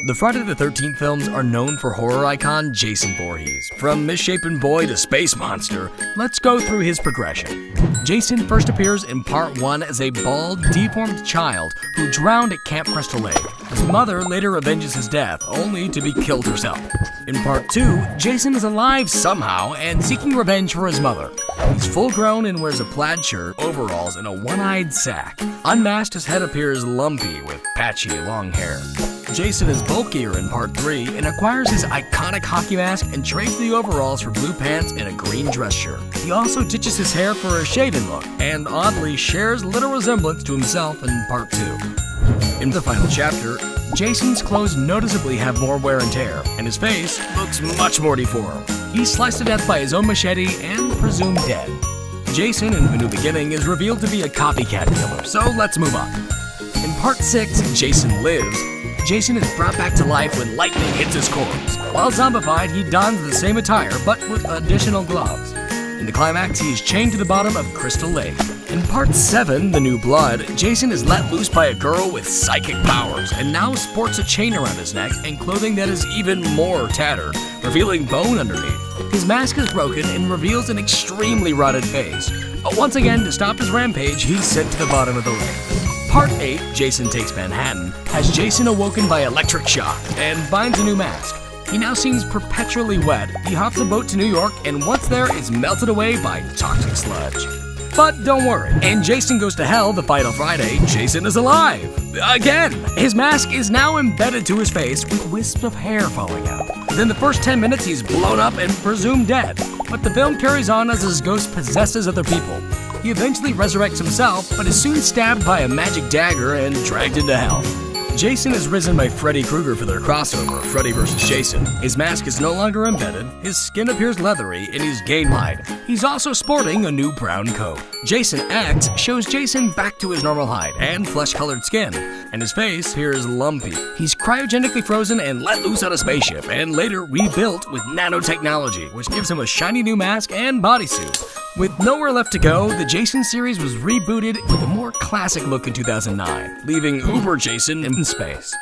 The Friday the 13th films are known for horror icon Jason Voorhees. From misshapen boy to space monster, let's go through his progression. Jason first appears in Part 1 as a bald, deformed child who drowned at Camp Crystal Lake. His mother later avenges his death, only to be killed herself. In Part 2, Jason is alive somehow and seeking revenge for his mother. He's full-grown and wears a plaid shirt, overalls, and a one-eyed sack. Unmasked, his head appears lumpy with patchy, long hair. Jason is bulkier in Part 3 and acquires his iconic hockey mask and trades the overalls for blue pants and a green dress shirt. He also ditches his hair for a shaven look, and oddly shares little resemblance to himself in Part 2. In the final chapter, Jason's clothes noticeably have more wear and tear, and his face looks much more deformed. He's sliced to death by his own machete and presumed dead. Jason in A New Beginning is revealed to be a copycat killer, so let's move on. In Part 6, Jason Lives, Jason is brought back to life when lightning hits his corpse. While zombified, he dons the same attire, but with additional gloves. In the climax, he is chained to the bottom of Crystal Lake. In Part 7, The New Blood, Jason is let loose by a girl with psychic powers and now sports a chain around his neck and clothing that is even more tattered, revealing bone underneath. His mask is broken and reveals an extremely rotted face. But once again, to stop his rampage, he's sent to the bottom of the lake. Part 8, Jason Takes Manhattan, has Jason awoken by electric shock and finds a new mask. He now seems perpetually wet. He hops a boat to New York and once there is melted away by toxic sludge. But don't worry, in Jason Goes to Hell, the final Friday, Jason is alive. Again! His mask is now embedded to his face with wisps of hair falling out. Within the first 10 minutes, he's blown up and presumed dead. But the film carries on as his ghost possesses other people. He eventually resurrects himself, but is soon stabbed by a magic dagger and dragged into hell. Jason is risen by Freddy Krueger for their crossover, Freddy vs. Jason. His mask is no longer embedded, his skin appears leathery, and he's gained height. He's also sporting a new brown coat. Jason X shows Jason back to his normal height and flesh-colored skin, and his face appears lumpy. He's cryogenically frozen and let loose on a spaceship, and later rebuilt with nanotechnology, which gives him a shiny new mask and bodysuit. With nowhere left to go, the Jason series was rebooted with a more classic look in 2009, leaving Uber Jason in space.